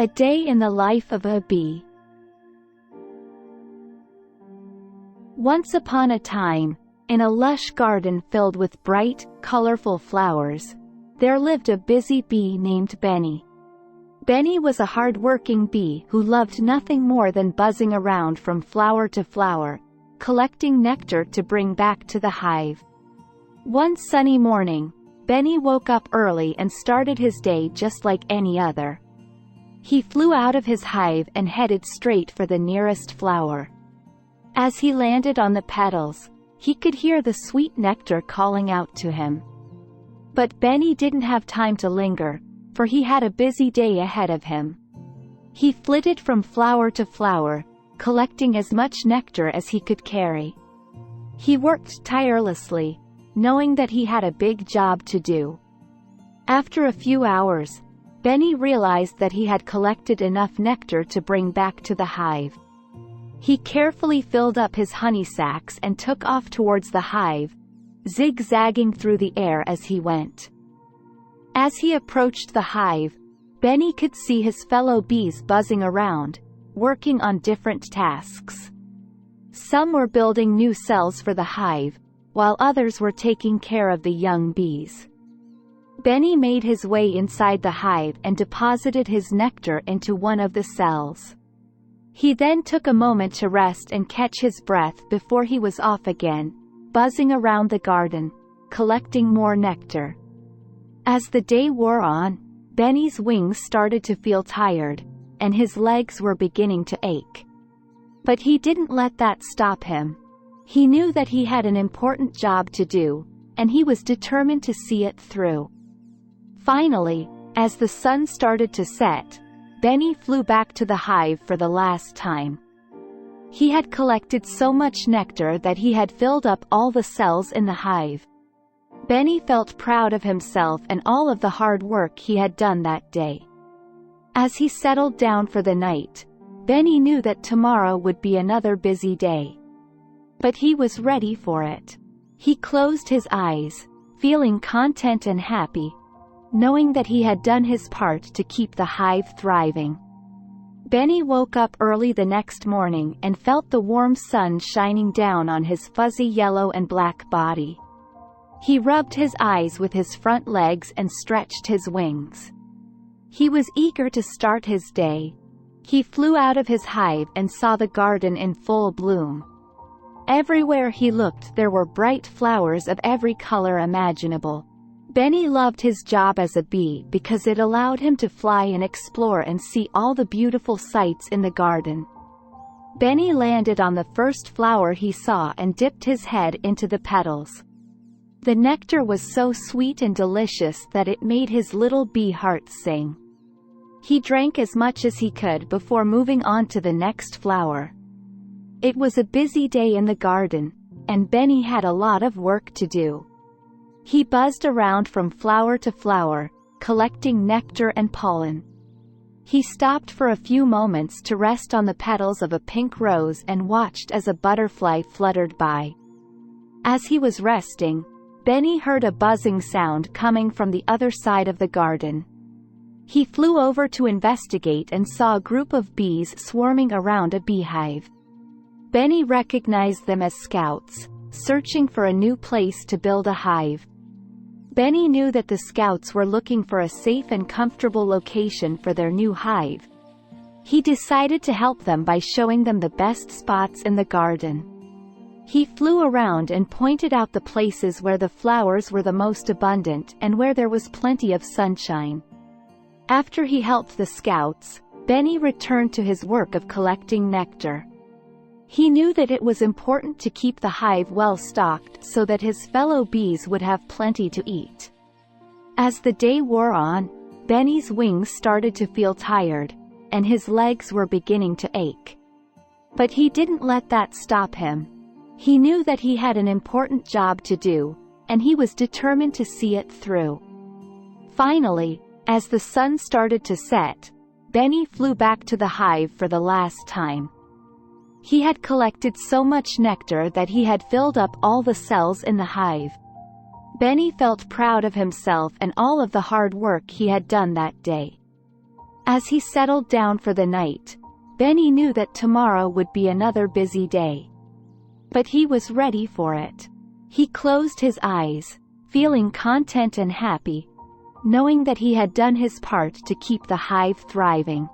A day in the life of a bee. Once upon a time, in a lush garden filled with bright, colorful flowers, there lived a busy bee named Benny. Benny was a hard-working bee who loved nothing more than buzzing around from flower to flower, collecting nectar to bring back to the hive. One sunny morning, Benny woke up early and started his day just like any other. He flew out of his hive and headed straight for the nearest flower. As he landed on the petals, he could hear the sweet nectar calling out to him. But Benny didn't have time to linger, for he had a busy day ahead of him. He flitted from flower to flower, collecting as much nectar as he could carry. He worked tirelessly, knowing that he had a big job to do. After a few hours, Benny realized that he had collected enough nectar to bring back to the hive. He carefully filled up his honey sacs and took off towards the hive, zigzagging through the air as he went. As he approached the hive, Benny could see his fellow bees buzzing around, working on different tasks. Some were building new cells for the hive, while others were taking care of the young bees. Benny made his way inside the hive and deposited his nectar into one of the cells. He then took a moment to rest and catch his breath before he was off again, buzzing around the garden, collecting more nectar. As the day wore on, Benny's wings started to feel tired, and his legs were beginning to ache. But he didn't let that stop him. He knew that he had an important job to do, and he was determined to see it through. Finally, as the sun started to set, Benny flew back to the hive for the last time. He had collected so much nectar that he had filled up all the cells in the hive. Benny felt proud of himself and all of the hard work he had done that day. As he settled down for the night, Benny knew that tomorrow would be another busy day. But he was ready for it. He closed his eyes, feeling content and happy, knowing that he had done his part to keep the hive thriving. Benny woke up early the next morning and felt the warm sun shining down on his fuzzy yellow and black body. He rubbed his eyes with his front legs and stretched his wings. He was eager to start his day. He flew out of his hive and saw the garden in full bloom. Everywhere he looked there were bright flowers of every color imaginable. Benny loved his job as a bee because it allowed him to fly and explore and see all the beautiful sights in the garden. Benny landed on the first flower he saw and dipped his head into the petals. The nectar was so sweet and delicious that it made his little bee heart sing. He drank as much as he could before moving on to the next flower. It was a busy day in the garden, and Benny had a lot of work to do. He buzzed around from flower to flower, collecting nectar and pollen. He stopped for a few moments to rest on the petals of a pink rose and watched as a butterfly fluttered by. As he was resting, Benny heard a buzzing sound coming from the other side of the garden. He flew over to investigate and saw a group of bees swarming around a beehive. Benny recognized them as scouts, searching for a new place to build a hive. Benny knew that the scouts were looking for a safe and comfortable location for their new hive. He decided to help them by showing them the best spots in the garden. He flew around and pointed out the places where the flowers were the most abundant and where there was plenty of sunshine. After he helped the scouts, Benny returned to his work of collecting nectar. He knew that it was important to keep the hive well stocked so that his fellow bees would have plenty to eat. As the day wore on, Benny's wings started to feel tired, and his legs were beginning to ache. But he didn't let that stop him. He knew that he had an important job to do, and he was determined to see it through. Finally, as the sun started to set, Benny flew back to the hive for the last time. He had collected so much nectar that he had filled up all the cells in the hive. Benny felt proud of himself and all of the hard work he had done that day. As he settled down for the night, Benny knew that tomorrow would be another busy day. But he was ready for it. He closed his eyes, feeling content and happy, knowing that he had done his part to keep the hive thriving.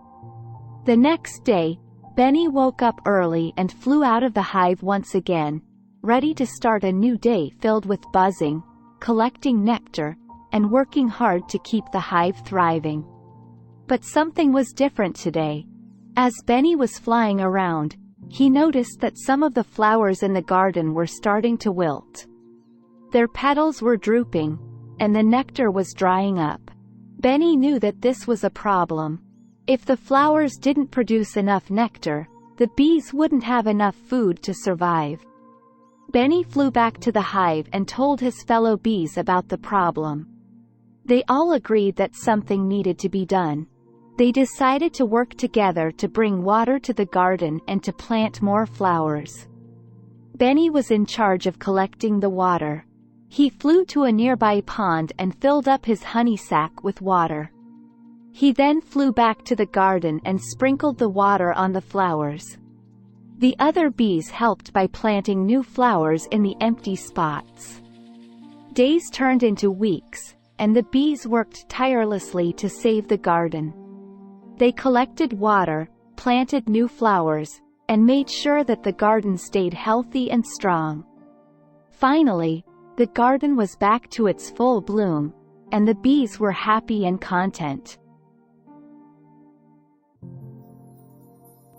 The next day, Benny woke up early and flew out of the hive once again, ready to start a new day filled with buzzing, collecting nectar, and working hard to keep the hive thriving. But something was different today. As Benny was flying around, he noticed that some of the flowers in the garden were starting to wilt. Their petals were drooping, and the nectar was drying up. Benny knew that this was a problem. If the flowers didn't produce enough nectar, the bees wouldn't have enough food to survive. Benny flew back to the hive and told his fellow bees about the problem. They all agreed that something needed to be done. They decided to work together to bring water to the garden and to plant more flowers. Benny was in charge of collecting the water. He flew to a nearby pond and filled up his honey sack with water. He then flew back to the garden and sprinkled the water on the flowers. The other bees helped by planting new flowers in the empty spots. Days turned into weeks, and the bees worked tirelessly to save the garden. They collected water, planted new flowers, and made sure that the garden stayed healthy and strong. Finally, the garden was back to its full bloom, and the bees were happy and content.